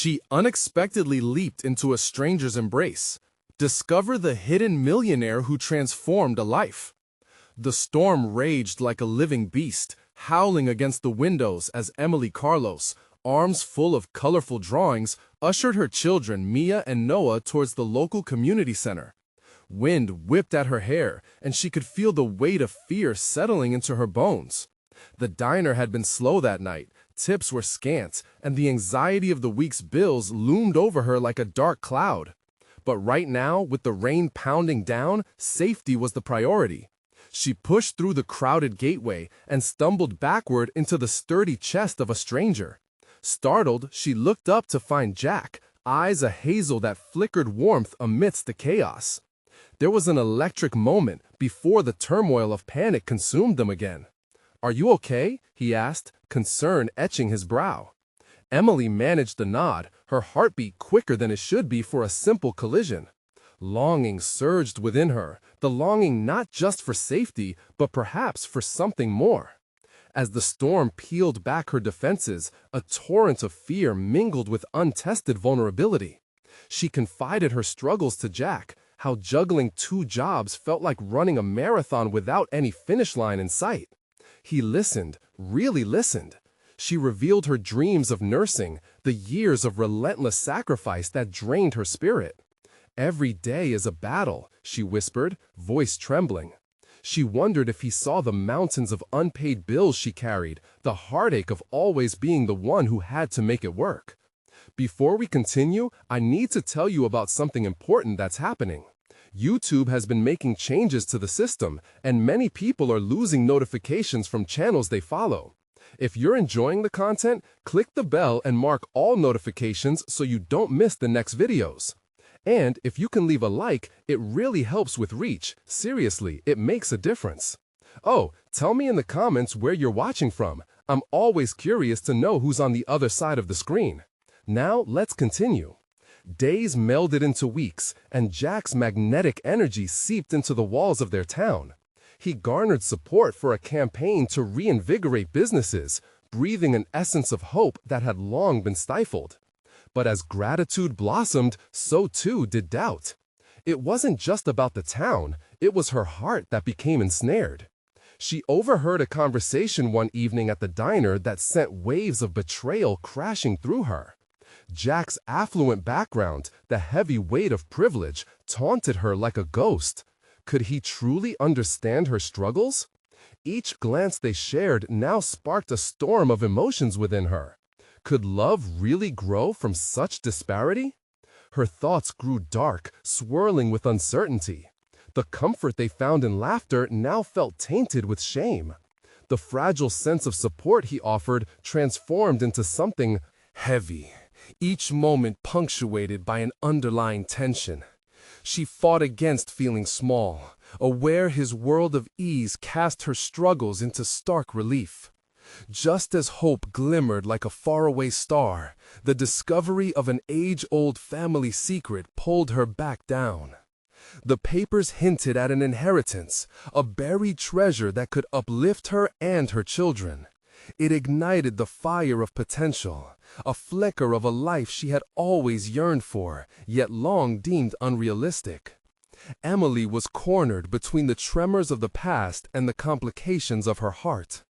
She unexpectedly leaped into a stranger's embrace. Discover the hidden millionaire who transformed a life. The storm raged like a living beast, howling against the windows as Emily Carlos, arms full of colorful drawings, ushered her children Mia and Noah towards the local community center. Wind whipped at her hair, and she could feel the weight of fear settling into her bones. The diner had been slow that night, tips were scant, and the anxiety of the week's bills loomed over her like a dark cloud. But right now, with the rain pounding down, safety was the priority. She pushed through the crowded gateway and stumbled backward into the sturdy chest of a stranger. Startled, she looked up to find Jack, eyes a hazel that flickered warmth amidst the chaos. There was an electric moment before the turmoil of panic consumed them again. "Are you okay?" he asked, concern etching his brow. Emily managed a nod, her heartbeat quicker than it should be for a simple collision. Longing surged within her, the longing not just for safety, but perhaps for something more. As the storm peeled back her defenses, a torrent of fear mingled with untested vulnerability. She confided her struggles to Jack, how juggling 2 jobs felt like running a marathon without any finish line in sight. He listened, really listened. She revealed her dreams of nursing, the years of relentless sacrifice that drained her spirit. "Every day is a battle," she whispered, voice trembling. She wondered if he saw the mountains of unpaid bills she carried, the heartache of always being the one who had to make it work. "Before we continue, I need to tell you about something important that's happening. YouTube has been making changes to the system, and many people are losing notifications from channels they follow. If you're enjoying the content, click the bell and mark all notifications so you don't miss the next videos. And if you can leave a like, it really helps with reach. Seriously, it makes a difference. Oh, tell me in the comments where you're watching from. I'm always curious to know who's on the other side of the screen. Now, let's continue." Days melded into weeks, and Jack's magnetic energy seeped into the walls of their town. He garnered support for a campaign to reinvigorate businesses, breathing an essence of hope that had long been stifled. But as gratitude blossomed, so too did doubt. It wasn't just about the town, it was her heart that became ensnared. She overheard a conversation one evening at the diner that sent waves of betrayal crashing through her. Jack's affluent background, the heavy weight of privilege, taunted her like a ghost. Could he truly understand her struggles? Each glance they shared now sparked a storm of emotions within her. Could love really grow from such disparity? Her thoughts grew dark, swirling with uncertainty. The comfort they found in laughter now felt tainted with shame. The fragile sense of support he offered transformed into something heavy, each moment punctuated by an underlying tension. She fought against feeling small, aware his world of ease cast her struggles into stark relief. Just as hope glimmered like a faraway star, the discovery of an age-old family secret pulled her back down. The papers hinted at an inheritance, a buried treasure that could uplift her and her children. It ignited the fire of potential, a flicker of a life she had always yearned for, yet long deemed unrealistic. Emily was cornered between the tremors of the past and the complications of her heart.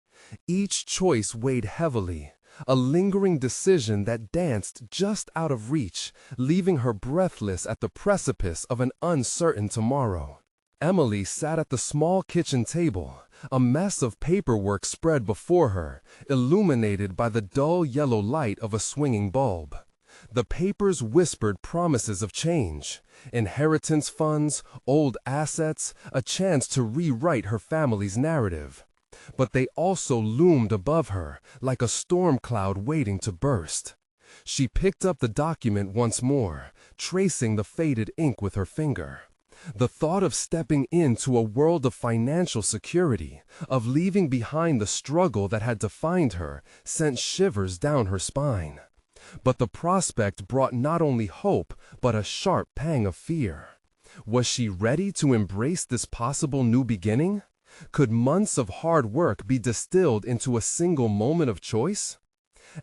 Each choice weighed heavily, a lingering decision that danced just out of reach, leaving her breathless at the precipice of an uncertain tomorrow. Emily sat at the small kitchen table, a mess of paperwork spread before her, illuminated by the dull yellow light of a swinging bulb. The papers whispered promises of change, inheritance funds, old assets, a chance to rewrite her family's narrative. But they also loomed above her, like a storm cloud waiting to burst. She picked up the document once more, tracing the faded ink with her finger. The thought of stepping into a world of financial security, of leaving behind the struggle that had defined her, sent shivers down her spine. But the prospect brought not only hope, but a sharp pang of fear. Was she ready to embrace this possible new beginning? Could months of hard work be distilled into a single moment of choice?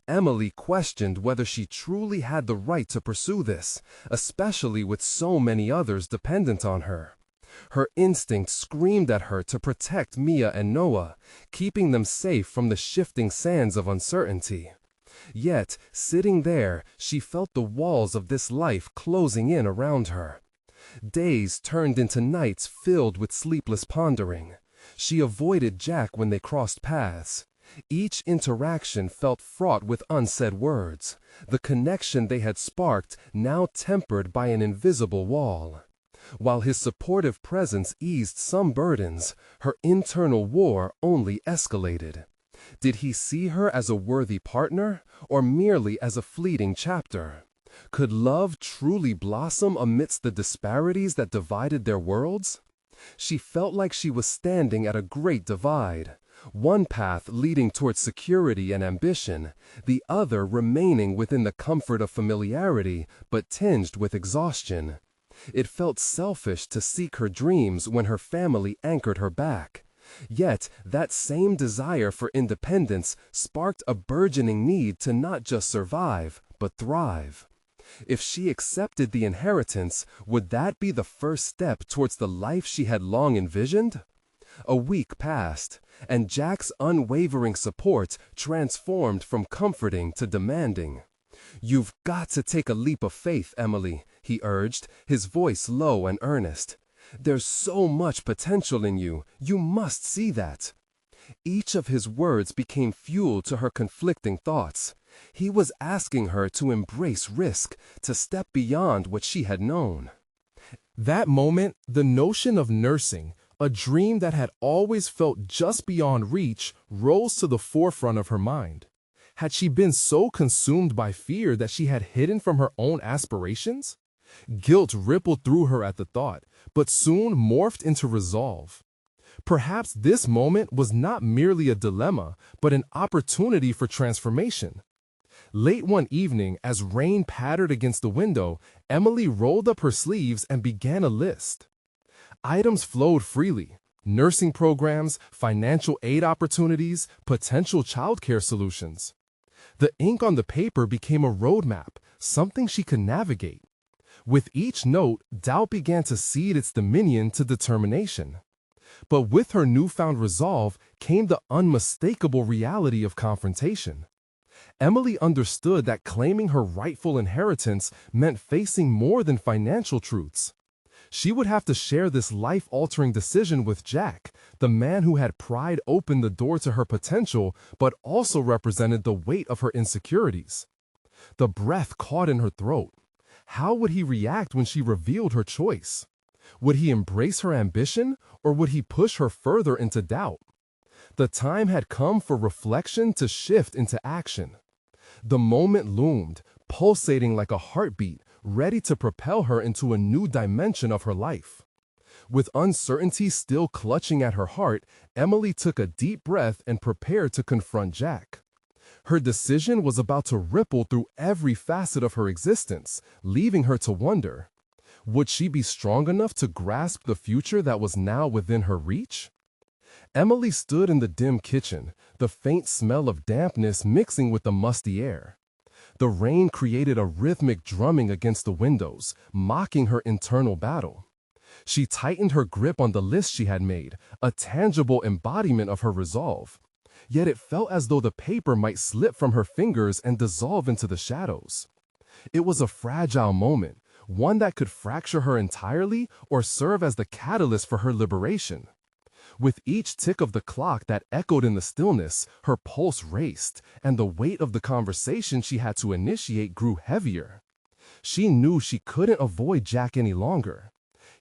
Emily questioned whether she truly had the right to pursue this, especially with so many others dependent on her. Her instinct screamed at her to protect Mia and Noah, keeping them safe from the shifting sands of uncertainty. Yet, sitting there, she felt the walls of this life closing in around her. Days turned into nights filled with sleepless pondering. She avoided Jack when they crossed paths. Each interaction felt fraught with unsaid words, the connection they had sparked now tempered by an invisible wall. While his supportive presence eased some burdens, her internal war only escalated. Did he see her as a worthy partner, or merely as a fleeting chapter? Could love truly blossom amidst the disparities that divided their worlds? She felt like she was standing at a great divide, one path leading towards security and ambition, the other remaining within the comfort of familiarity but tinged with exhaustion. It felt selfish to seek her dreams when her family anchored her back. Yet, that same desire for independence sparked a burgeoning need to not just survive, but thrive. If she accepted the inheritance, would that be the first step towards the life she had long envisioned? A week passed, and Jack's unwavering support transformed from comforting to demanding. "You've got to take a leap of faith, Emily," he urged, his voice low and earnest. "There's so much potential in you. You must see that." Each of his words became fuel to her conflicting thoughts. He was asking her to embrace risk, to step beyond what she had known. That moment, the notion of nursing, a dream that had always felt just beyond reach, rose to the forefront of her mind. Had she been so consumed by fear that she had hidden from her own aspirations? Guilt rippled through her at the thought, but soon morphed into resolve. Perhaps this moment was not merely a dilemma, but an opportunity for transformation. Late one evening, as rain pattered against the window, Emily rolled up her sleeves and began a list. Items flowed freely: nursing programs, financial aid opportunities, potential childcare solutions. The ink on the paper became a roadmap, something she could navigate. With each note, doubt began to cede its dominion to determination. But with her newfound resolve came the unmistakable reality of confrontation. Emily understood that claiming her rightful inheritance meant facing more than financial truths. She would have to share this life-altering decision with Jack, the man who had pried open the door to her potential but also represented the weight of her insecurities. The breath caught in her throat. How would he react when she revealed her choice? Would he embrace her ambition, or would he push her further into doubt? The time had come for reflection to shift into action. The moment loomed, pulsating like a heartbeat, ready to propel her into a new dimension of her life. With uncertainty still clutching at her heart, Emily took a deep breath and prepared to confront Jack. Her decision was about to ripple through every facet of her existence, leaving her to wonder, would she be strong enough to grasp the future that was now within her reach? Emily stood in the dim kitchen, the faint smell of dampness mixing with the musty air. The rain created a rhythmic drumming against the windows, mocking her internal battle. She tightened her grip on the list she had made, a tangible embodiment of her resolve. Yet it felt as though the paper might slip from her fingers and dissolve into the shadows. It was a fragile moment, one that could fracture her entirely or serve as the catalyst for her liberation. With each tick of the clock that echoed in the stillness, her pulse raced, and the weight of the conversation she had to initiate grew heavier. She knew she couldn't avoid Jack any longer.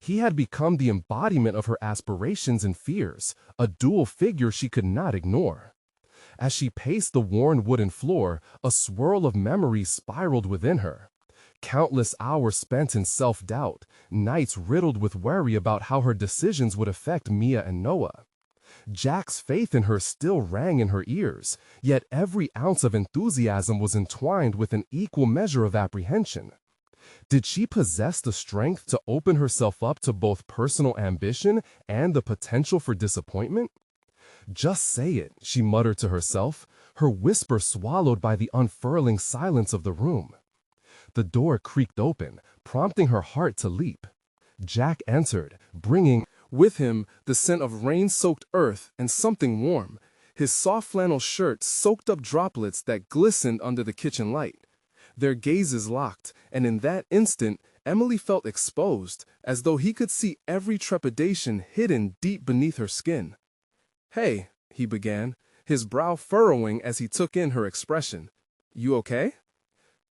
He had become the embodiment of her aspirations and fears, a dual figure she could not ignore. As she paced the worn wooden floor, a swirl of memories spiraled within her. Countless hours spent in self-doubt, nights riddled with worry about how her decisions would affect Mia and Noah. Jack's faith in her still rang in her ears, yet every ounce of enthusiasm was entwined with an equal measure of apprehension. Did she possess the strength to open herself up to both personal ambition and the potential for disappointment? "Just say it," she muttered to herself, her whisper swallowed by the unfurling silence of the room. The door creaked open, prompting her heart to leap. Jack entered, bringing with him the scent of rain-soaked earth and something warm. His soft flannel shirt soaked up droplets that glistened under the kitchen light. Their gazes locked, and in that instant, Emily felt exposed, as though he could see every trepidation hidden deep beneath her skin. "Hey," he began, his brow furrowing as he took in her expression. "You okay?"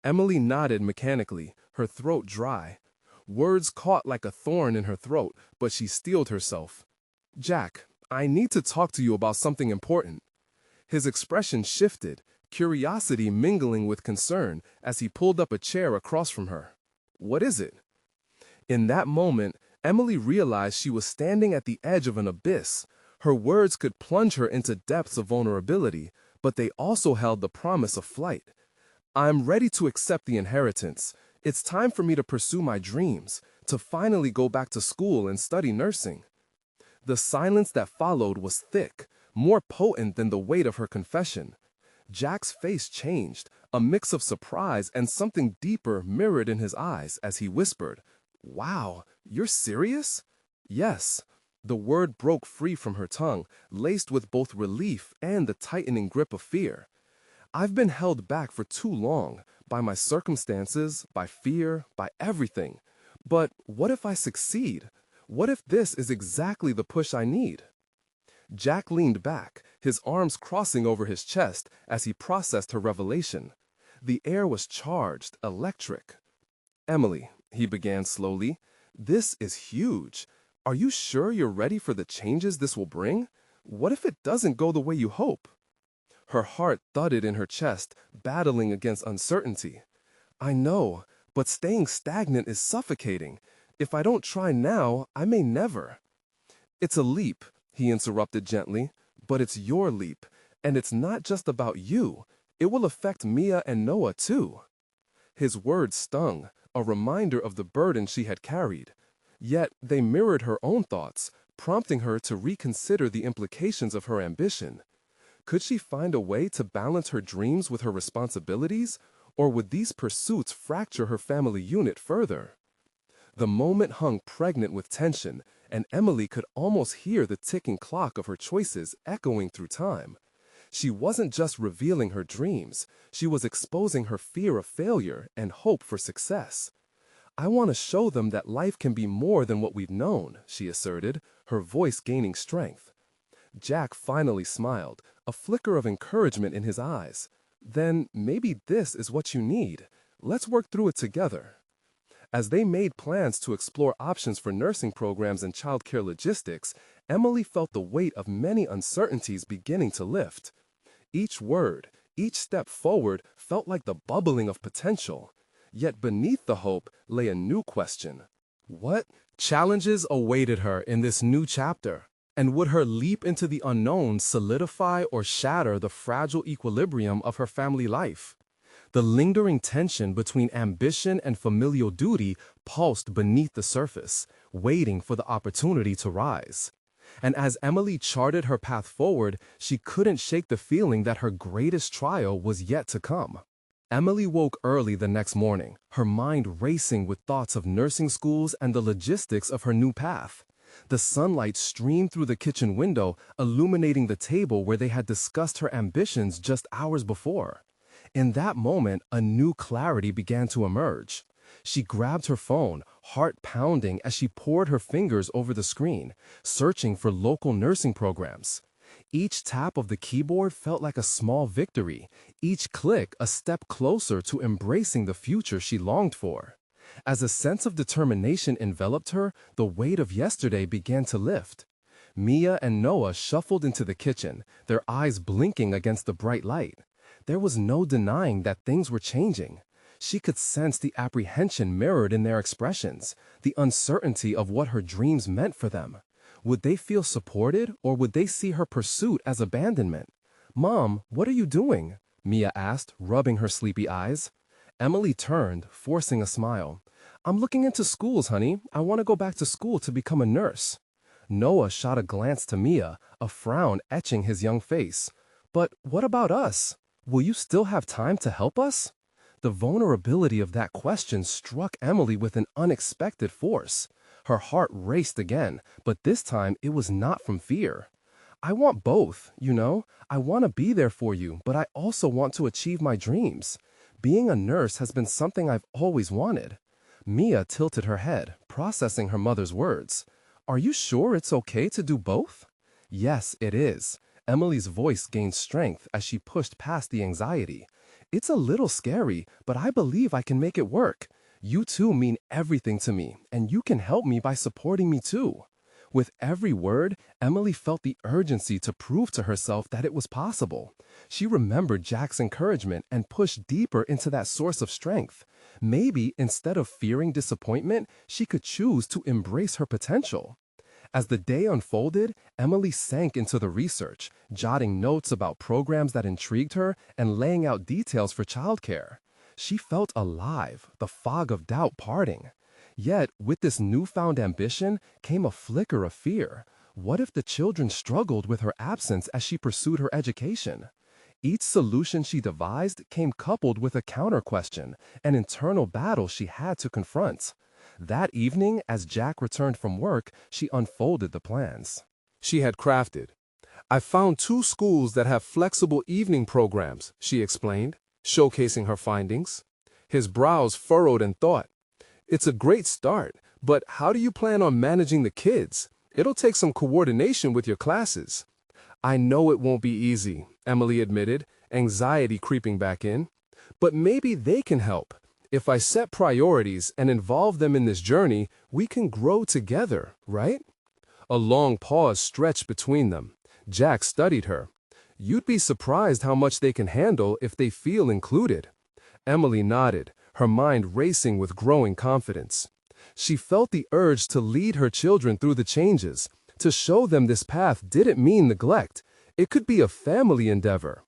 Emily nodded mechanically, her throat dry. Words caught like a thorn in her throat, but she steeled herself. "Jack, I need to talk to you about something important." His expression shifted, curiosity mingling with concern as he pulled up a chair across from her. "What is it?" In that moment, Emily realized she was standing at the edge of an abyss. Her words could plunge her into depths of vulnerability, but they also held the promise of flight. "I'm ready to accept the inheritance. It's time for me to pursue my dreams, to finally go back to school and study nursing." The silence that followed was thick, more potent than the weight of her confession. Jack's face changed, a mix of surprise and something deeper mirrored in his eyes as he whispered, "Wow, you're serious?" "Yes." The word broke free from her tongue, laced with both relief and the tightening grip of fear. "I've been held back for too long, by my circumstances, by fear, by everything. But what if I succeed? What if this is exactly the push I need?" Jack leaned back, his arms crossing over his chest as he processed her revelation. The air was charged, electric. "Emily," he began slowly, "this is huge. Are you sure you're ready for the changes this will bring? What if it doesn't go the way you hope?" Her heart thudded in her chest, battling against uncertainty. "I know, but staying stagnant is suffocating. If I don't try now, I may never." "It's a leap," he interrupted gently, "but it's your leap, and it's not just about you. It will affect Mia and Noah too." His words stung, a reminder of the burden she had carried. Yet they mirrored her own thoughts, prompting her to reconsider the implications of her ambition. Could she find a way to balance her dreams with her responsibilities, or would these pursuits fracture her family unit further? The moment hung pregnant with tension, and Emily could almost hear the ticking clock of her choices echoing through time. She wasn't just revealing her dreams, she was exposing her fear of failure and hope for success. "I want to show them that life can be more than what we've known," she asserted, her voice gaining strength. Jack finally smiled, a flicker of encouragement in his eyes. "Then maybe this is what you need. Let's work through it together." As they made plans to explore options for nursing programs and childcare logistics, Emily felt the weight of many uncertainties beginning to lift. Each word, each step forward felt like the bubbling of potential. Yet beneath the hope lay a new question. What challenges awaited her in this new chapter? And would her leap into the unknown solidify or shatter the fragile equilibrium of her family life? The lingering tension between ambition and familial duty pulsed beneath the surface, waiting for the opportunity to rise. And as Emily charted her path forward, she couldn't shake the feeling that her greatest trial was yet to come. Emily woke early the next morning, her mind racing with thoughts of nursing schools and the logistics of her new path. The sunlight streamed through the kitchen window, illuminating the table where they had discussed her ambitions just hours before. In that moment, a new clarity began to emerge. She grabbed her phone, heart pounding as she poured her fingers over the screen, searching for local nursing programs. Each tap of the keyboard felt like a small victory, each click a step closer to embracing the future she longed for. As a sense of determination enveloped her, the weight of yesterday began to lift. Mia and Noah shuffled into the kitchen, their eyes blinking against the bright light. There was no denying that things were changing. She could sense the apprehension mirrored in their expressions, the uncertainty of what her dreams meant for them. Would they feel supported, or would they see her pursuit as abandonment? "Mom, what are you doing?" Mia asked, rubbing her sleepy eyes. Emily turned, forcing a smile. "I'm looking into schools, honey. I want to go back to school to become a nurse." Noah shot a glance to Mia, a frown etching his young face. But what about us? Will you still have time to help us? The vulnerability of that question struck Emily with an unexpected force. Her heart raced again, but this time it was not from fear. I want both, you know. I want to be there for you, but I also want to achieve my dreams. Being a nurse has been something I've always wanted. Mia tilted her head, processing her mother's words. Are you sure it's okay to do both? Yes, it is. Emily's voice gained strength as she pushed past the anxiety. It's a little scary, but I believe I can make it work. You two mean everything to me, and you can help me by supporting me too. With every word, Emily felt the urgency to prove to herself that it was possible. She remembered Jack's encouragement and pushed deeper into that source of strength. Maybe instead of fearing disappointment, she could choose to embrace her potential. As the day unfolded, Emily sank into the research, jotting notes about programs that intrigued her and laying out details for childcare. She felt alive, the fog of doubt parting. Yet, with this newfound ambition came a flicker of fear. What if the children struggled with her absence as she pursued her education? Each solution she devised came coupled with a counter-question, an internal battle she had to confront. That evening, as Jack returned from work, she unfolded the plans she had crafted. I found 2 schools that have flexible evening programs, she explained, showcasing her findings. His brows furrowed in thought. It's a great start, but how do you plan on managing the kids? It'll take some coordination with your classes. I know it won't be easy, Emily admitted, anxiety creeping back in. But maybe they can help. If I set priorities and involve them in this journey, we can grow together, right? A long pause stretched between them. Jack studied her. You'd be surprised how much they can handle if they feel included. Emily nodded, her mind racing with growing confidence. She felt the urge to lead her children through the changes, to show them this path didn't mean neglect. It could be a family endeavor.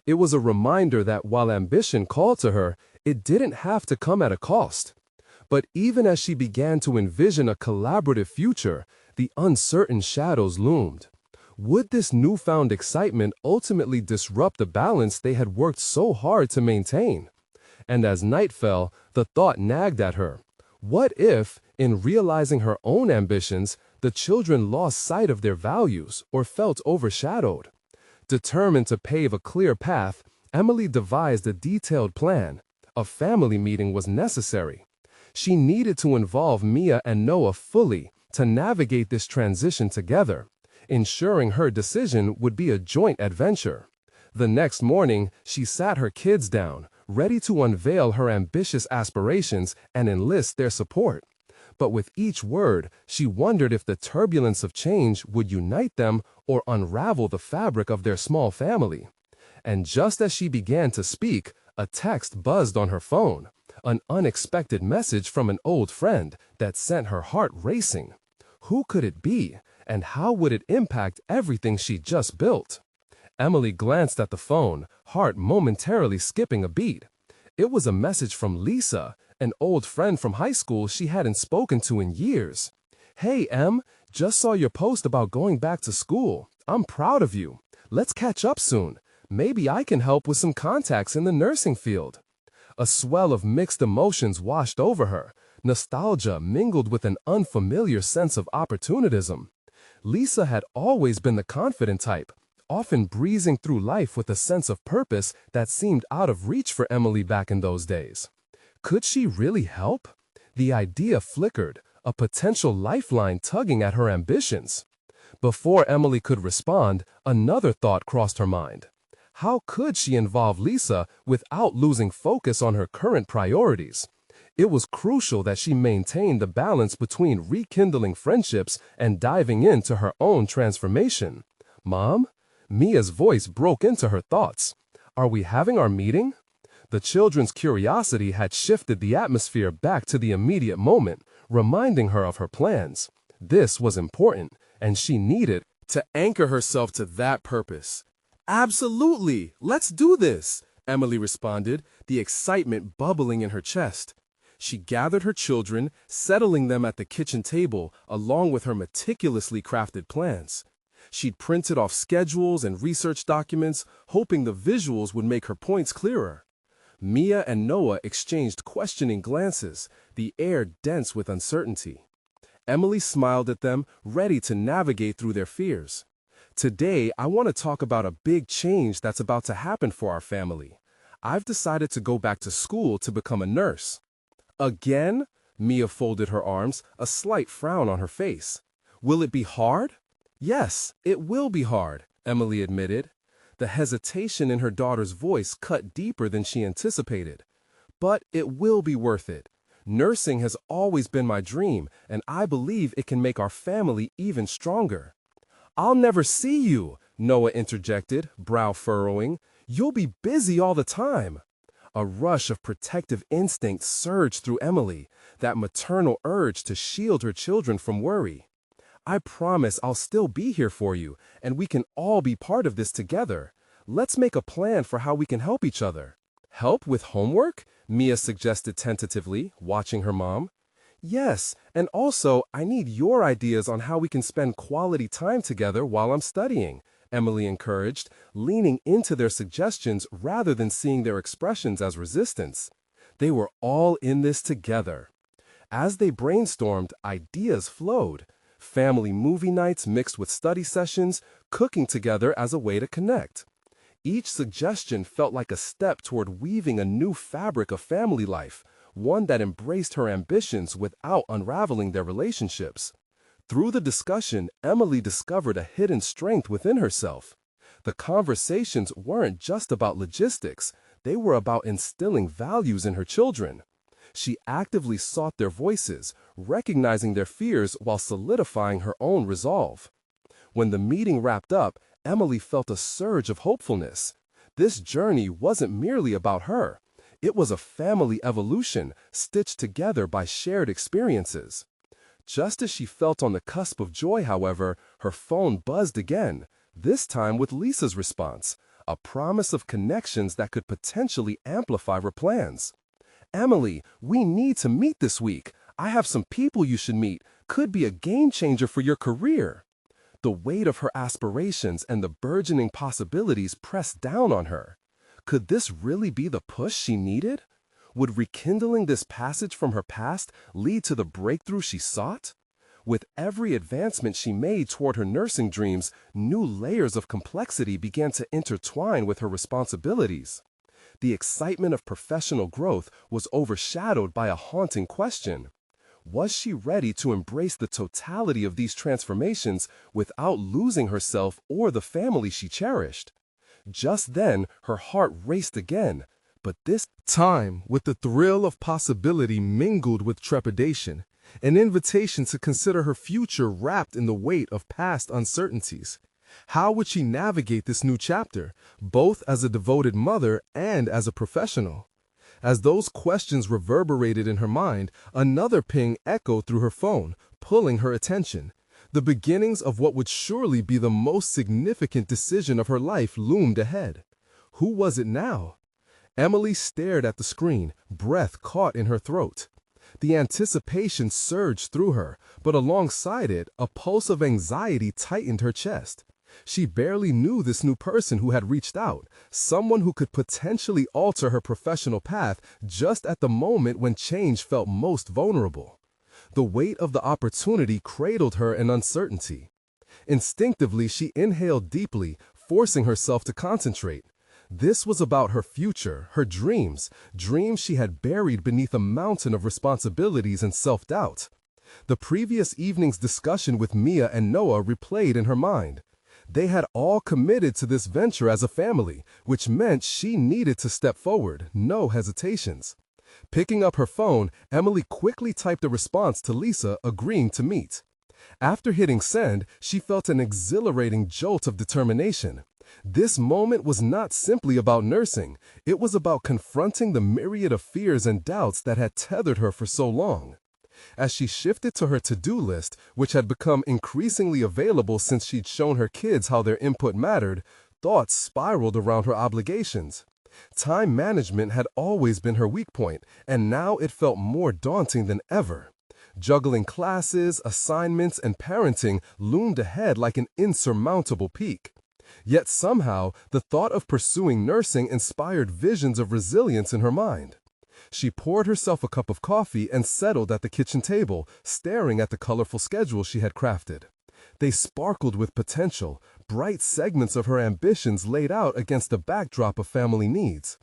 It was a reminder that while ambition called to her, it didn't have to come at a cost. But even as she began to envision a collaborative future, the uncertain shadows loomed. Would this newfound excitement ultimately disrupt the balance they had worked so hard to maintain? And as night fell, the thought nagged at her. What if, in realizing her own ambitions, the children lost sight of their values or felt overshadowed? Determined to pave a clear path, Emily devised a detailed plan. A family meeting was necessary. She needed to involve Mia and Noah fully to navigate this transition together, ensuring her decision would be a joint adventure. The next morning, she sat her kids down, ready to unveil her ambitious aspirations and enlist their support. But with each word, she wondered if the turbulence of change would unite them or unravel the fabric of their small family. And just as she began to speak, a text buzzed on her phone, an unexpected message from an old friend that sent her heart racing. Who could it be, and how would it impact everything she'd just built? Emily glanced at the phone, heart momentarily skipping a beat. It was a message from Lisa, an old friend from high school she hadn't spoken to in years. Hey, Em, just saw your post about going back to school. I'm proud of you. Let's catch up soon. Maybe I can help with some contacts in the nursing field. A swell of mixed emotions washed over her, nostalgia mingled with an unfamiliar sense of opportunism. Lisa had always been the confident type, often breezing through life with a sense of purpose that seemed out of reach for Emily back in those days. Could she really help? The idea flickered, a potential lifeline tugging at her ambitions. Before Emily could respond, another thought crossed her mind. How could she involve Lisa without losing focus on her current priorities? It was crucial that she maintain the balance between rekindling friendships and diving into her own transformation. Mom? Mia's voice broke into her thoughts. Are we having our meeting? The children's curiosity had shifted the atmosphere back to the immediate moment, reminding her of her plans. This was important, and she needed to anchor herself to that purpose. Absolutely! Let's do this! Emily responded, the excitement bubbling in her chest. She gathered her children, settling them at the kitchen table along with her meticulously crafted plans. She'd printed off schedules and research documents, hoping the visuals would make her points clearer. Mia and Noah exchanged questioning glances, the air dense with uncertainty. Emily smiled at them, ready to navigate through their fears. Today, I want to talk about a big change that's about to happen for our family. I've decided to go back to school to become a nurse. Again? Mia folded her arms, a slight frown on her face. Will it be hard? Yes, it will be hard, Emily admitted. The hesitation in her daughter's voice cut deeper than she anticipated. But it will be worth it. Nursing has always been my dream, and I believe it can make our family even stronger. I'll never see you, Noah interjected, brow furrowing. You'll be busy all the time. A rush of protective instinct surged through Emily, that maternal urge to shield her children from worry. I promise I'll still be here for you, and we can all be part of this together. Let's make a plan for how we can help each other. Help with homework? Mia suggested tentatively, watching her mom. Yes, and also I need your ideas on how we can spend quality time together while I'm studying, Emily encouraged, leaning into their suggestions rather than seeing their expressions as resistance. They were all in this together. As they brainstormed, ideas flowed. Family movie nights mixed with study sessions, cooking together as a way to connect. Each suggestion felt like a step toward weaving a new fabric of family life, one that embraced her ambitions without unraveling their relationships. Through the discussion, Emily discovered a hidden strength within herself. The conversations weren't just about logistics, they were about instilling values in her children. She actively sought their voices, recognizing their fears while solidifying her own resolve. When the meeting wrapped up, Emily felt a surge of hopefulness. This journey wasn't merely about her. It was a family evolution stitched together by shared experiences. Just as she felt on the cusp of joy, however, her phone buzzed again, this time with Lisa's response, a promise of connections that could potentially amplify her plans. Emily, we need to meet this week. I have some people you should meet. Could be a game changer for your career. The weight of her aspirations and the burgeoning possibilities pressed down on her. Could this really be the push she needed? Would rekindling this passage from her past lead to the breakthrough she sought? With every advancement she made toward her nursing dreams, new layers of complexity began to intertwine with her responsibilities. The excitement of professional growth was overshadowed by a haunting question. Was she ready to embrace the totality of these transformations without losing herself or the family she cherished? Just then, her heart raced again, but this time, with the thrill of possibility mingled with trepidation, an invitation to consider her future wrapped in the weight of past uncertainties. How would she navigate this new chapter, both as a devoted mother and as a professional? As those questions reverberated in her mind, another ping echoed through her phone, pulling her attention. The beginnings of what would surely be the most significant decision of her life loomed ahead. Who was it now? Emily stared at the screen, breath caught in her throat. The anticipation surged through her, but alongside it, a pulse of anxiety tightened her chest. She barely knew this new person who had reached out, someone who could potentially alter her professional path just at the moment when change felt most vulnerable. The weight of the opportunity cradled her in uncertainty. Instinctively, she inhaled deeply, forcing herself to concentrate. This was about her future, her dreams she had buried beneath a mountain of responsibilities and self-doubt. The previous evening's discussion with Mia and Noah replayed in her mind. They had all committed to this venture as a family, which meant she needed to step forward, no hesitations. Picking up her phone, Emily quickly typed a response to Lisa, agreeing to meet. After hitting send, she felt an exhilarating jolt of determination. This moment was not simply about nursing, it was about confronting the myriad of fears and doubts that had tethered her for so long. As she shifted to her to-do list, which had become increasingly available since she'd shown her kids how their input mattered, thoughts spiraled around her obligations. Time management had always been her weak point, and now it felt more daunting than ever. Juggling classes, assignments, and parenting loomed ahead like an insurmountable peak. Yet somehow, the thought of pursuing nursing inspired visions of resilience in her mind. She poured herself a cup of coffee and settled at the kitchen table, staring at the colorful schedule she had crafted. They sparkled with potential, bright segments of her ambitions laid out against a backdrop of family needs.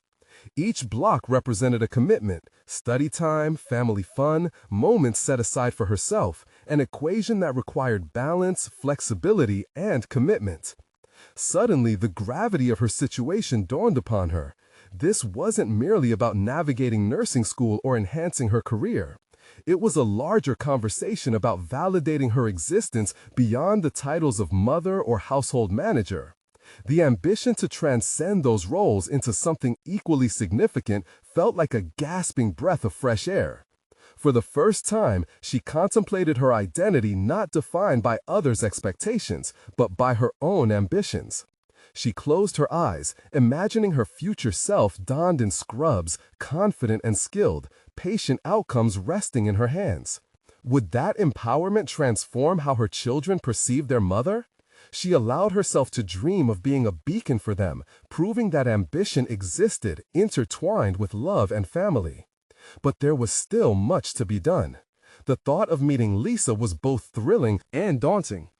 Each block represented a commitment: study time, family fun, moments set aside for herself, an equation that required balance, flexibility, and commitment. Suddenly, the gravity of her situation dawned upon her. This wasn't merely about navigating nursing school or enhancing her career. It was a larger conversation about validating her existence beyond the titles of mother or household manager. The ambition to transcend those roles into something equally significant felt like a gasping breath of fresh air. For the first time, she contemplated her identity not defined by others' expectations, but by her own ambitions. She closed her eyes, imagining her future self donned in scrubs, confident and skilled, patient outcomes resting in her hands. Would that empowerment transform how her children perceived their mother? She allowed herself to dream of being a beacon for them, proving that ambition existed, intertwined with love and family. But there was still much to be done. The thought of meeting Lisa was both thrilling and daunting.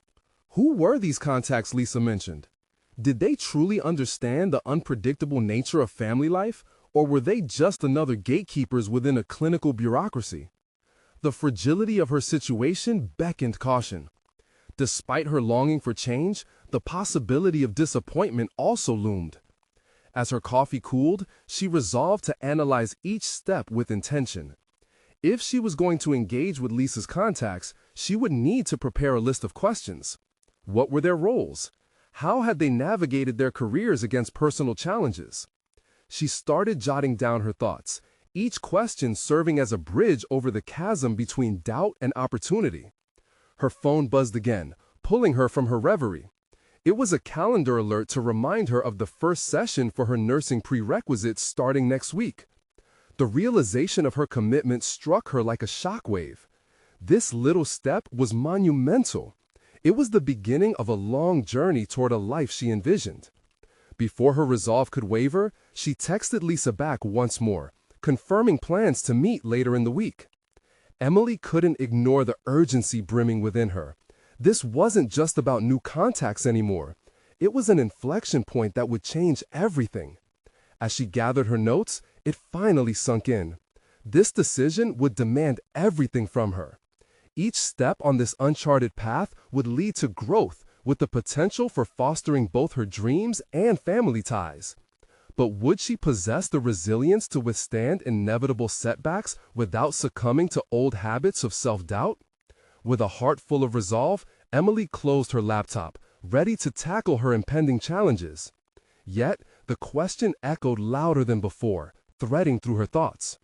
Who were these contacts Lisa mentioned? Did they truly understand the unpredictable nature of family life, or were they just another gatekeepers within a clinical bureaucracy? The fragility of her situation beckoned caution. Despite her longing for change, the possibility of disappointment also loomed. As her coffee cooled, she resolved to analyze each step with intention. If she was going to engage with Lisa's contacts, she would need to prepare a list of questions. What were their roles? How had they navigated their careers against personal challenges? She started jotting down her thoughts, each question serving as a bridge over the chasm between doubt and opportunity. Her phone buzzed again, pulling her from her reverie. It was a calendar alert to remind her of the first session for her nursing prerequisites starting next week. The realization of her commitment struck her like a shockwave. This little step was monumental. It was the beginning of a long journey toward a life she envisioned. Before her resolve could waver, she texted Lisa back once more, confirming plans to meet later in the week. Emily couldn't ignore the urgency brimming within her. This wasn't just about new contacts anymore. It was an inflection point that would change everything. As she gathered her notes, it finally sunk in. This decision would demand everything from her. Each step on this uncharted path would lead to growth, with the potential for fostering both her dreams and family ties. But would she possess the resilience to withstand inevitable setbacks without succumbing to old habits of self-doubt? With a heart full of resolve, Emily closed her laptop, ready to tackle her impending challenges. Yet, the question echoed louder than before, threading through her thoughts.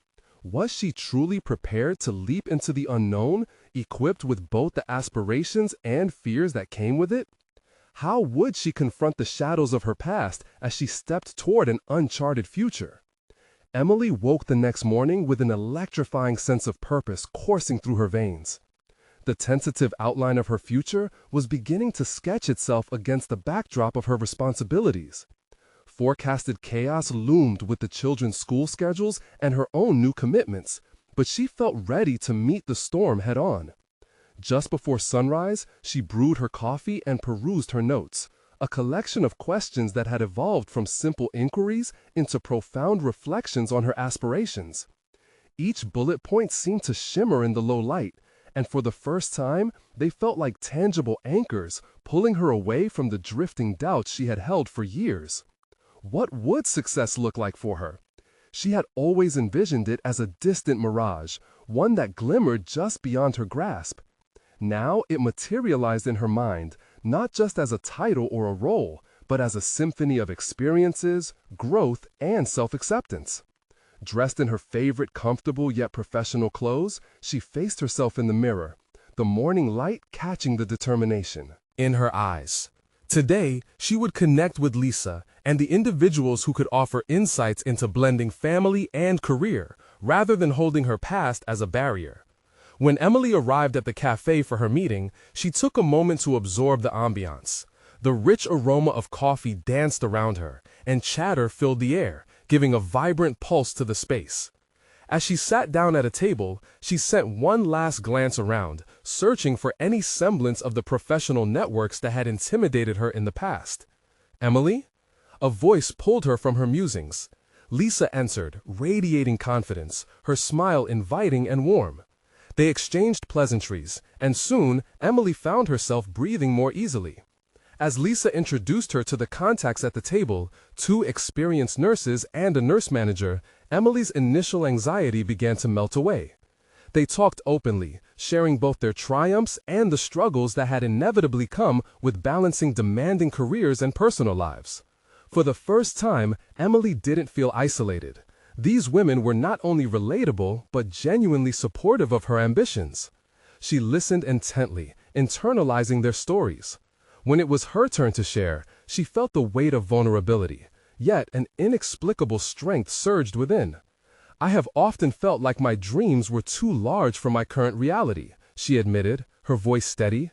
Was she truly prepared to leap into the unknown, equipped with both the aspirations and fears that came with it? How would she confront the shadows of her past as she stepped toward an uncharted future? Emily woke the next morning with an electrifying sense of purpose coursing through her veins. The tentative outline of her future was beginning to sketch itself against the backdrop of her responsibilities. Forecasted chaos loomed with the children's school schedules and her own new commitments, but she felt ready to meet the storm head-on. Just before sunrise, she brewed her coffee and perused her notes, a collection of questions that had evolved from simple inquiries into profound reflections on her aspirations. Each bullet point seemed to shimmer in the low light, and for the first time, they felt like tangible anchors, pulling her away from the drifting doubts she had held for years. What would success look like for her? She had always envisioned it as a distant mirage, one that glimmered just beyond her grasp. Now it materialized in her mind, not just as a title or a role, but as a symphony of experiences, growth, and self-acceptance. Dressed in her favorite comfortable yet professional clothes, she faced herself in the mirror, the morning light catching the determination in her eyes. Today, she would connect with Lisa and the individuals who could offer insights into blending family and career, rather than holding her past as a barrier. When Emily arrived at the cafe for her meeting, she took a moment to absorb the ambiance. The rich aroma of coffee danced around her, and chatter filled the air, giving a vibrant pulse to the space. As she sat down at a table, she sent one last glance around, searching for any semblance of the professional networks that had intimidated her in the past. "Emily?" A voice pulled her from her musings. Lisa answered, radiating confidence, her smile inviting and warm. They exchanged pleasantries, and soon Emily found herself breathing more easily. As Lisa introduced her to the contacts at the table, 2 experienced nurses and a nurse manager, Emily's initial anxiety began to melt away. They talked openly, sharing both their triumphs and the struggles that had inevitably come with balancing demanding careers and personal lives. For the first time, Emily didn't feel isolated. These women were not only relatable, but genuinely supportive of her ambitions. She listened intently, internalizing their stories. When it was her turn to share, she felt the weight of vulnerability, yet an inexplicable strength surged within. "I have often felt like my dreams were too large for my current reality," she admitted, her voice steady.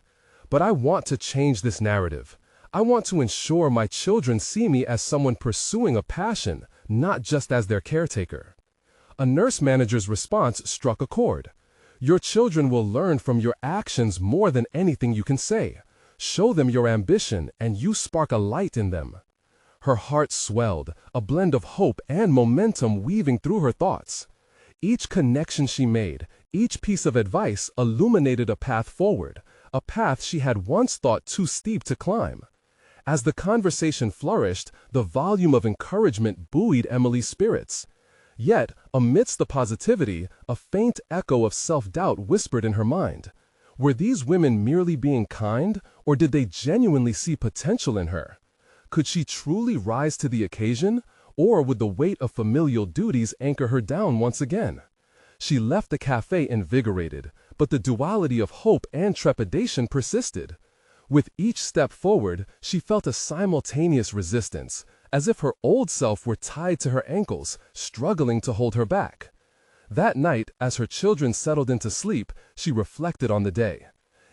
"But I want to change this narrative. I want to ensure my children see me as someone pursuing a passion, not just as their caretaker." A nurse manager's response struck a chord. "Your children will learn from your actions more than anything you can say. Show them your ambition, and you spark a light in them." Her heart swelled, a blend of hope and momentum weaving through her thoughts. Each connection she made, each piece of advice illuminated a path forward, a path she had once thought too steep to climb. As the conversation flourished, the volume of encouragement buoyed Emily's spirits. Yet, amidst the positivity, a faint echo of self-doubt whispered in her mind. Were these women merely being kind, or did they genuinely see potential in her? Could she truly rise to the occasion, or would the weight of familial duties anchor her down once again? She left the cafe invigorated, but the duality of hope and trepidation persisted. With each step forward, she felt a simultaneous resistance, as if her old self were tied to her ankles, struggling to hold her back. That night, as her children settled into sleep, she reflected on the day.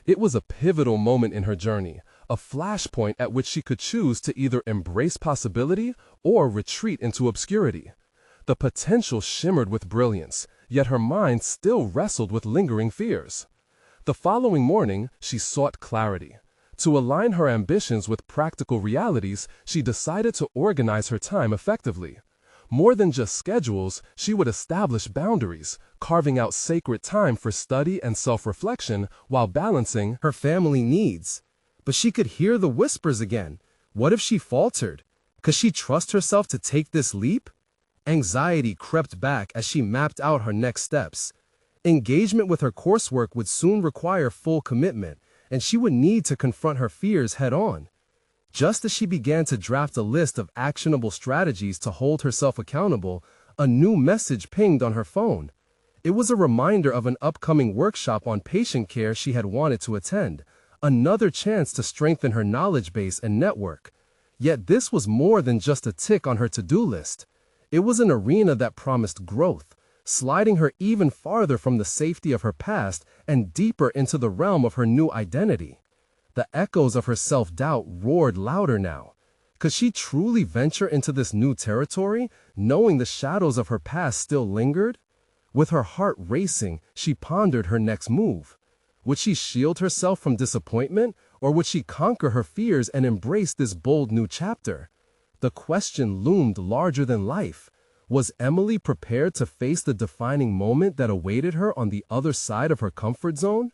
It was a pivotal moment in her journey, a flashpoint at which she could choose to either embrace possibility or retreat into obscurity. The potential shimmered with brilliance, yet her mind still wrestled with lingering fears. The following morning, she sought clarity. To align her ambitions with practical realities, she decided to organize her time effectively. More than just schedules, she would establish boundaries, carving out sacred time for study and self-reflection while balancing her family needs. But she could hear the whispers again. What if she faltered? Could she trust herself to take this leap? Anxiety crept back as she mapped out her next steps. Engagement with her coursework would soon require full commitment, and she would need to confront her fears head-on. Just as she began to draft a list of actionable strategies to hold herself accountable, a new message pinged on her phone. It was a reminder of an upcoming workshop on patient care she had wanted to attend, another chance to strengthen her knowledge base and network. Yet this was more than just a tick on her to-do list. It was an arena that promised growth, sliding her even farther from the safety of her past and deeper into the realm of her new identity. The echoes of her self-doubt roared louder now. Could she truly venture into this new territory, knowing the shadows of her past still lingered? With her heart racing, she pondered her next move. Would she shield herself from disappointment, or would she conquer her fears and embrace this bold new chapter? The question loomed larger than life. Was Emily prepared to face the defining moment that awaited her on the other side of her comfort zone?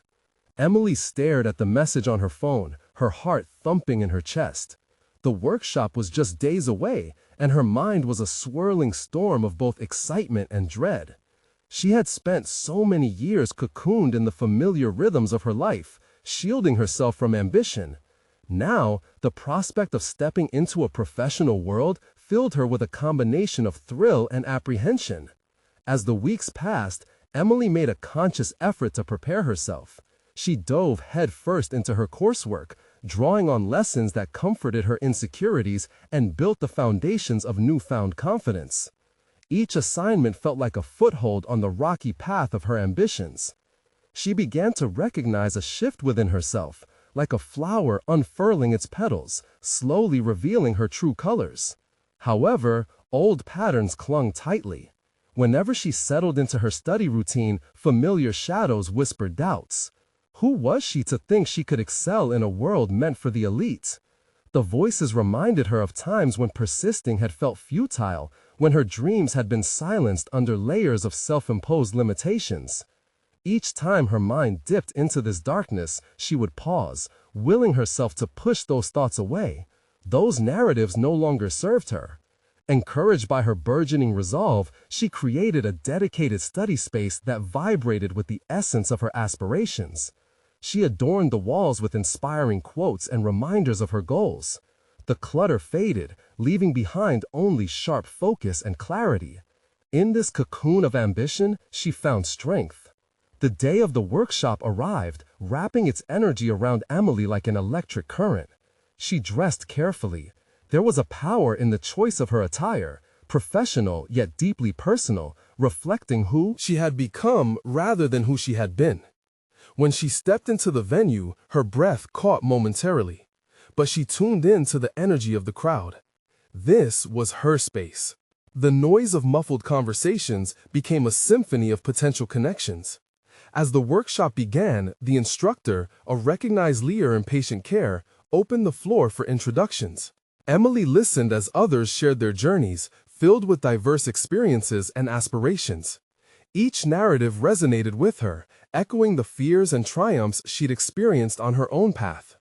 Emily stared at the message on her phone, her heart thumping in her chest. The workshop was just days away, and her mind was a swirling storm of both excitement and dread. She had spent so many years cocooned in the familiar rhythms of her life, shielding herself from ambition. Now, the prospect of stepping into a professional world filled her with a combination of thrill and apprehension. As the weeks passed, Emily made a conscious effort to prepare herself. She dove headfirst into her coursework, drawing on lessons that comforted her insecurities and built the foundations of newfound confidence. Each assignment felt like a foothold on the rocky path of her ambitions. She began to recognize a shift within herself, like a flower unfurling its petals, slowly revealing her true colors. However, old patterns clung tightly. Whenever she settled into her study routine, familiar shadows whispered doubts. Who was she to think she could excel in a world meant for the elite? The voices reminded her of times when persisting had felt futile, when her dreams had been silenced under layers of self-imposed limitations. Each time her mind dipped into this darkness, she would pause, willing herself to push those thoughts away. Those narratives no longer served her. Encouraged by her burgeoning resolve, she created a dedicated study space that vibrated with the essence of her aspirations. She adorned the walls with inspiring quotes and reminders of her goals. The clutter faded, leaving behind only sharp focus and clarity. In this cocoon of ambition, she found strength. The day of the workshop arrived, wrapping its energy around Emily like an electric current. She dressed carefully. There was a power in the choice of her attire, professional yet deeply personal, reflecting who she had become rather than who she had been. When she stepped into the venue, her breath caught momentarily, but she tuned in to the energy of the crowd. This was her space. The noise of muffled conversations became a symphony of potential connections. As the workshop began, the instructor, a recognized leader in patient care, opened the floor for introductions. Emily listened as others shared their journeys, filled with diverse experiences and aspirations. Each narrative resonated with her, echoing the fears and triumphs she'd experienced on her own path.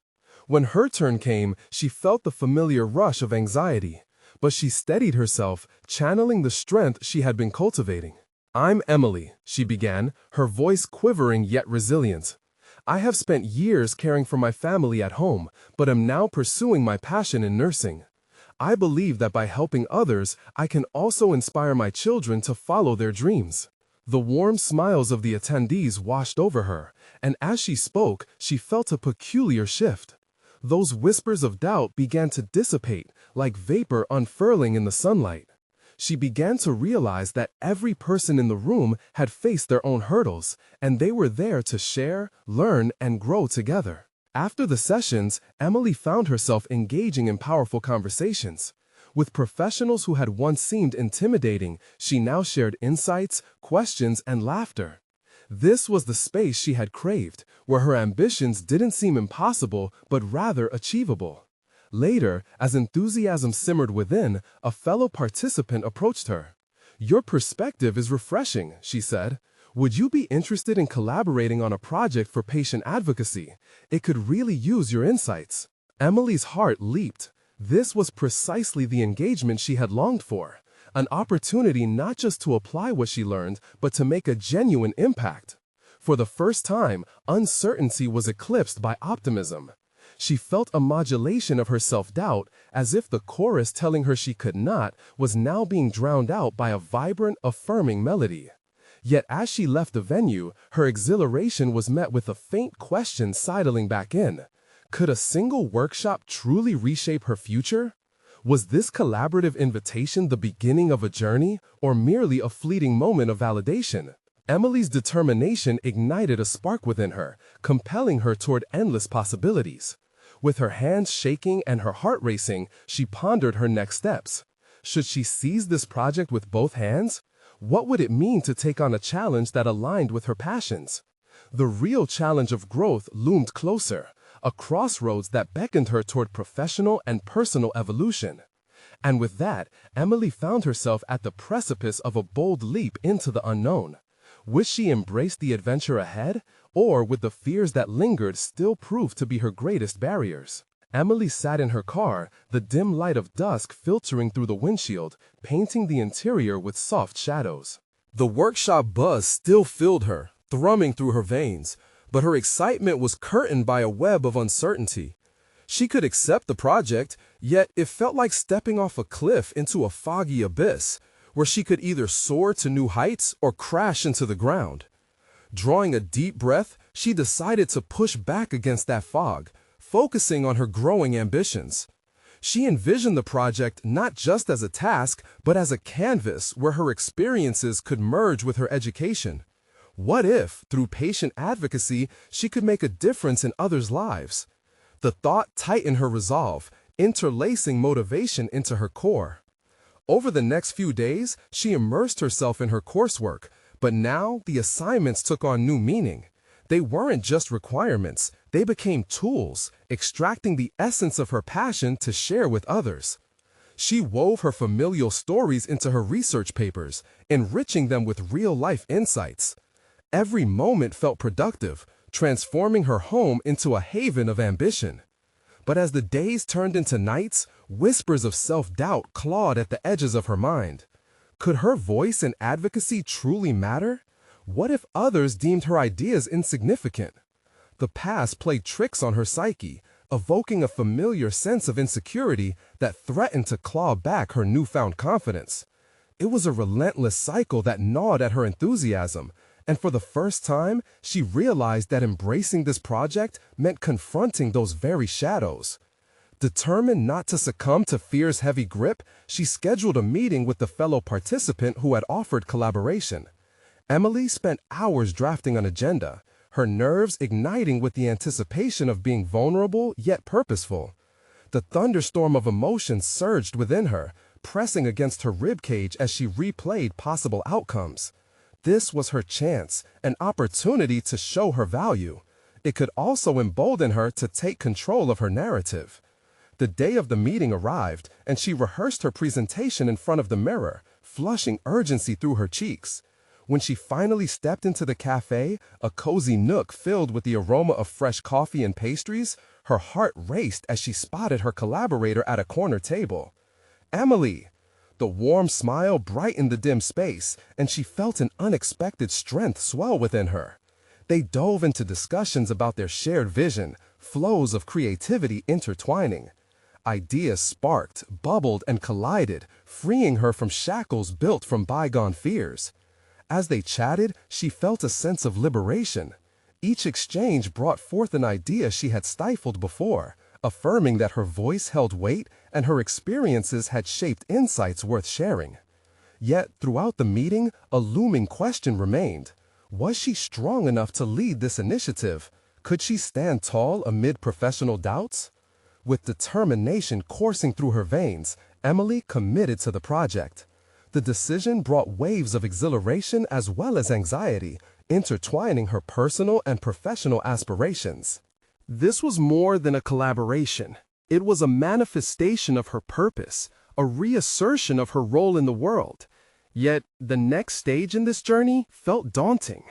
When her turn came, she felt the familiar rush of anxiety, but she steadied herself, channeling the strength she had been cultivating. "I'm Emily," she began, her voice quivering yet resilient. "I have spent years caring for my family at home, but am now pursuing my passion in nursing. I believe that by helping others, I can also inspire my children to follow their dreams." The warm smiles of the attendees washed over her, and as she spoke, she felt a peculiar shift. Those whispers of doubt began to dissipate, like vapor unfurling in the sunlight. She began to realize that every person in the room had faced their own hurdles, and they were there to share, learn, and grow together. After the sessions, Emily found herself engaging in powerful conversations. With professionals who had once seemed intimidating, she now shared insights, questions, and laughter. This was the space she had craved, where her ambitions didn't seem impossible, but rather achievable. Later, as enthusiasm simmered within, a fellow participant approached her. "Your perspective is refreshing," she said. "Would you be interested in collaborating on a project for patient advocacy? It could really use your insights." Emily's heart leaped. This was precisely the engagement she had longed for, an opportunity not just to apply what she learned, but to make a genuine impact. For the first time, uncertainty was eclipsed by optimism. She felt a modulation of her self-doubt, as if the chorus telling her she could not was now being drowned out by a vibrant, affirming melody. Yet as she left the venue, her exhilaration was met with a faint question sidling back in. Could a single workshop truly reshape her future? Was this collaborative invitation the beginning of a journey, or merely a fleeting moment of validation? Emily's determination ignited a spark within her, compelling her toward endless possibilities. With her hands shaking and her heart racing, she pondered her next steps. Should she seize this project with both hands? What would it mean to take on a challenge that aligned with her passions? The real challenge of growth loomed closer, a crossroads that beckoned her toward professional and personal evolution. And with that, Emily found herself at the precipice of a bold leap into the unknown. Would she embrace the adventure ahead, or would the fears that lingered still prove to be her greatest barriers? Emily sat in her car, the dim light of dusk filtering through the windshield, painting the interior with soft shadows. The workshop buzz still filled her, thrumming through her veins, but her excitement was curtained by a web of uncertainty. She could accept the project, yet it felt like stepping off a cliff into a foggy abyss, where she could either soar to new heights or crash into the ground. Drawing a deep breath, she decided to push back against that fog, focusing on her growing ambitions. She envisioned the project not just as a task, but as a canvas where her experiences could merge with her education. What if, through patient advocacy, she could make a difference in others' lives? The thought tightened her resolve, interlacing motivation into her core. Over the next few days, she immersed herself in her coursework, but now the assignments took on new meaning. They weren't just requirements, they became tools, extracting the essence of her passion to share with others. She wove her familial stories into her research papers, enriching them with real-life insights. Every moment felt productive, transforming her home into a haven of ambition. But as the days turned into nights, whispers of self-doubt clawed at the edges of her mind. Could her voice and advocacy truly matter? What if others deemed her ideas insignificant? The past played tricks on her psyche, evoking a familiar sense of insecurity that threatened to claw back her newfound confidence. It was a relentless cycle that gnawed at her enthusiasm, and for the first time, she realized that embracing this project meant confronting those very shadows. Determined not to succumb to fear's heavy grip, she scheduled a meeting with the fellow participant who had offered collaboration. Emily spent hours drafting an agenda, her nerves igniting with the anticipation of being vulnerable yet purposeful. The thunderstorm of emotions surged within her, pressing against her ribcage as she replayed possible outcomes. This was her chance, an opportunity to show her value. It could also embolden her to take control of her narrative. The day of the meeting arrived, and she rehearsed her presentation in front of the mirror, flushing urgency through her cheeks. When she finally stepped into the cafe, a cozy nook filled with the aroma of fresh coffee and pastries, her heart raced as she spotted her collaborator at a corner table. Emily! The warm smile brightened the dim space, and she felt an unexpected strength swell within her. They dove into discussions about their shared vision, flows of creativity intertwining. Ideas sparked, bubbled, and collided, freeing her from shackles built from bygone fears. As they chatted, she felt a sense of liberation. Each exchange brought forth an idea she had stifled before, affirming that her voice held weight and her experiences had shaped insights worth sharing. Yet, throughout the meeting, a looming question remained. Was she strong enough to lead this initiative? Could she stand tall amid professional doubts? With determination coursing through her veins, Emily committed to the project. The decision brought waves of exhilaration as well as anxiety, intertwining her personal and professional aspirations. This was more than a collaboration. It was a manifestation of her purpose, a reassertion of her role in the world. Yet, the next stage in this journey felt daunting.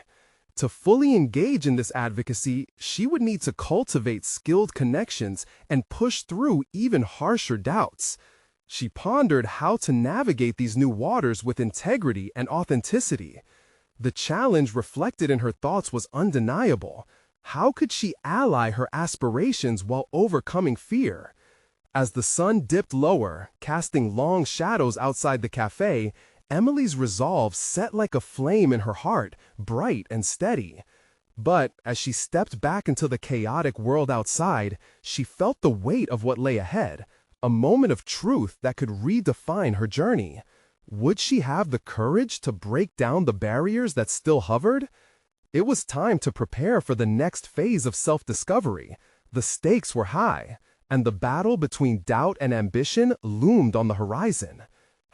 To fully engage in this advocacy, she would need to cultivate skilled connections and push through even harsher doubts. She pondered how to navigate these new waters with integrity and authenticity. The challenge reflected in her thoughts was undeniable. How could she ally her aspirations while overcoming fear? As the sun dipped lower, casting long shadows outside the cafe, Emily's resolve set like a flame in her heart, bright and steady. But as she stepped back into the chaotic world outside, she felt the weight of what lay ahead, a moment of truth that could redefine her journey. Would she have the courage to break down the barriers that still hovered? It was time to prepare for the next phase of self-discovery. The stakes were high, and the battle between doubt and ambition loomed on the horizon.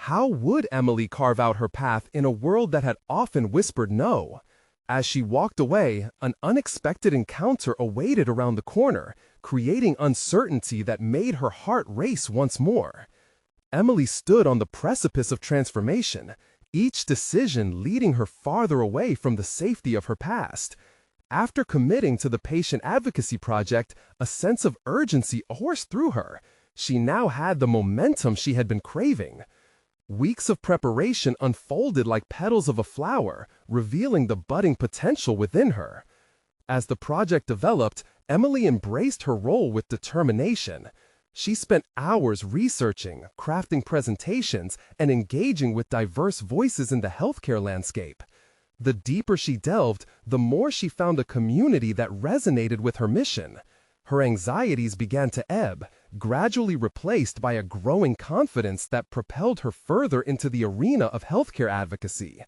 How would Emily carve out her path in a world that had often whispered no? As she walked away, an unexpected encounter awaited around the corner, creating uncertainty that made her heart race once more. Emily stood on the precipice of transformation, each decision leading her farther away from the safety of her past. After committing to the patient advocacy project, a sense of urgency coursed through her. She now had the momentum she had been craving. Weeks of preparation unfolded like petals of a flower, revealing the budding potential within her. As the project developed, Emily embraced her role with determination. She spent hours researching, crafting presentations, and engaging with diverse voices in the healthcare landscape. The deeper she delved, the more she found a community that resonated with her mission. Her anxieties began to ebb, gradually replaced by a growing confidence that propelled her further into the arena of healthcare advocacy.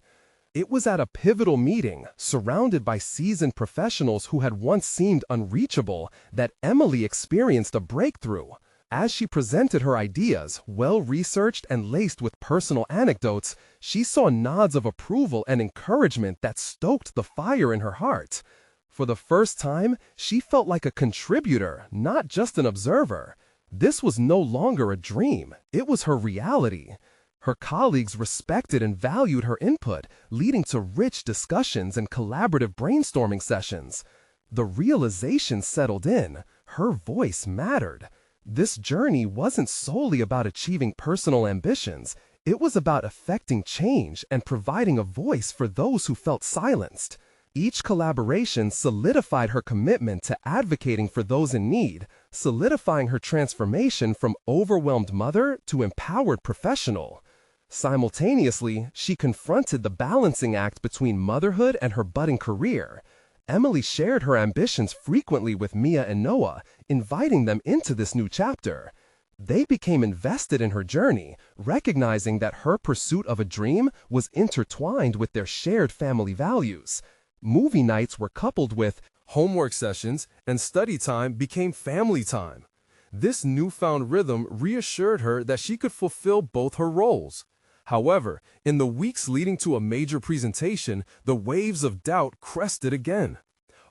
It was at a pivotal meeting, surrounded by seasoned professionals who had once seemed unreachable, that Emily experienced a breakthrough. As she presented her ideas, well-researched and laced with personal anecdotes, she saw nods of approval and encouragement that stoked the fire in her heart. For the first time, she felt like a contributor, not just an observer. This was no longer a dream, it was her reality. Her colleagues respected and valued her input, leading to rich discussions and collaborative brainstorming sessions. The realization settled in, her voice mattered. This journey wasn't solely about achieving personal ambitions, it was about effecting change and providing a voice for those who felt silenced. Each collaboration solidified her commitment to advocating for those in need, solidifying her transformation from overwhelmed mother to empowered professional. Simultaneously, she confronted the balancing act between motherhood and her budding career. Emily shared her ambitions frequently with Mia and Noah, inviting them into this new chapter. They became invested in her journey, recognizing that her pursuit of a dream was intertwined with their shared family values. Movie nights were coupled with homework sessions, and study time became family time. This newfound rhythm reassured her that she could fulfill both her roles. However, in the weeks leading to a major presentation, the waves of doubt crested again.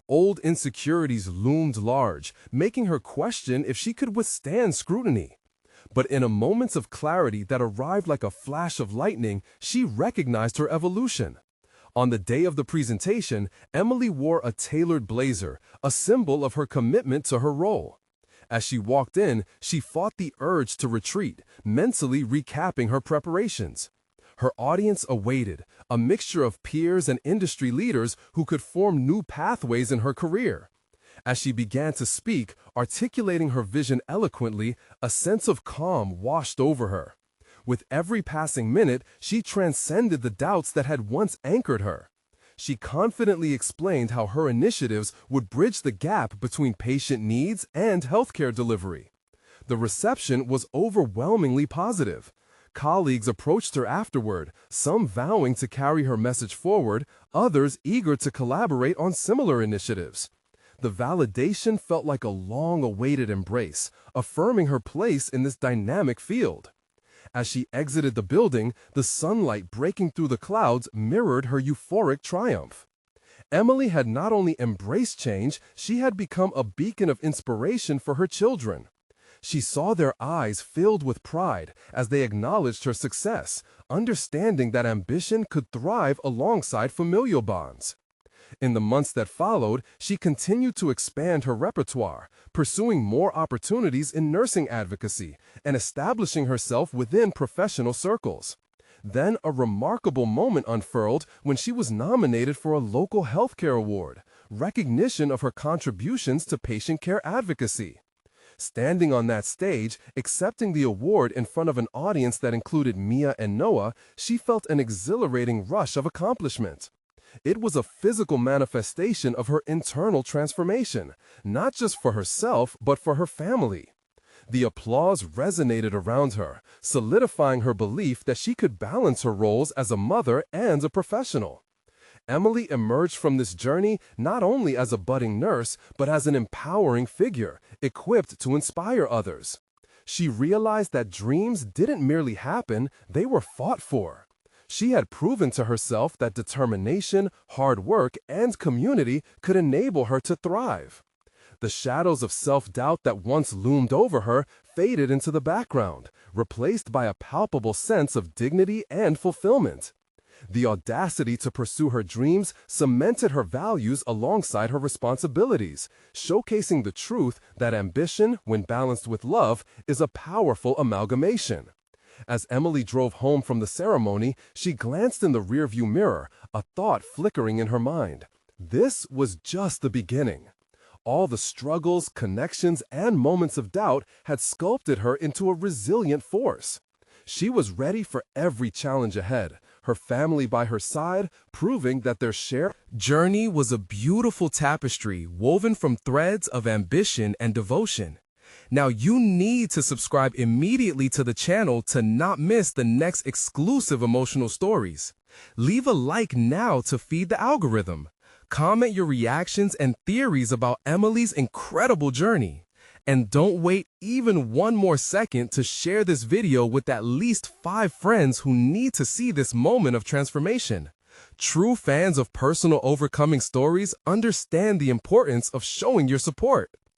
Old insecurities loomed large, making her question if she could withstand scrutiny. But in a moment of clarity that arrived like a flash of lightning, she recognized her evolution. On the day of the presentation, Emily wore a tailored blazer, a symbol of her commitment to her role. As she walked in, she fought the urge to retreat, mentally recapping her preparations. Her audience awaited, a mixture of peers and industry leaders who could form new pathways in her career. As she began to speak, articulating her vision eloquently, a sense of calm washed over her. With every passing minute, she transcended the doubts that had once anchored her. She confidently explained how her initiatives would bridge the gap between patient needs and healthcare delivery. The reception was overwhelmingly positive. Colleagues approached her afterward, some vowing to carry her message forward, others eager to collaborate on similar initiatives. The validation felt like a long-awaited embrace, affirming her place in this dynamic field. As she exited the building, the sunlight breaking through the clouds mirrored her euphoric triumph. Emily had not only embraced change, she had become a beacon of inspiration for her children. She saw their eyes filled with pride as they acknowledged her success, understanding that ambition could thrive alongside familial bonds. In the months that followed, she continued to expand her repertoire, pursuing more opportunities in nursing advocacy and establishing herself within professional circles. Then a remarkable moment unfurled when she was nominated for a local healthcare award, recognition of her contributions to patient care advocacy. Standing on that stage, accepting the award in front of an audience that included Mia and Noah, she felt an exhilarating rush of accomplishment. It was a physical manifestation of her internal transformation, not just for herself, but for her family. The applause resonated around her, solidifying her belief that she could balance her roles as a mother and a professional. Emily emerged from this journey not only as a budding nurse, but as an empowering figure, equipped to inspire others. She realized that dreams didn't merely happen, they were fought for. She had proven to herself that determination, hard work, and community could enable her to thrive. The shadows of self-doubt that once loomed over her faded into the background, replaced by a palpable sense of dignity and fulfillment. The audacity to pursue her dreams cemented her values alongside her responsibilities, showcasing the truth that ambition, when balanced with love, is a powerful amalgamation. As Emily drove home from the ceremony, she glanced in the rearview mirror, a thought flickering in her mind. This was just the beginning. All the struggles, connections, and moments of doubt had sculpted her into a resilient force. She was ready for every challenge ahead, her family by her side, proving that their shared journey was a beautiful tapestry woven from threads of ambition and devotion. Now you need to subscribe immediately to the channel to not miss the next exclusive emotional stories. Leave a like now to feed the algorithm. Comment your reactions and theories about Emily's incredible journey. And don't wait even one more second to share this video with at least 5 friends who need to see this moment of transformation. True fans of personal overcoming stories understand the importance of showing your support.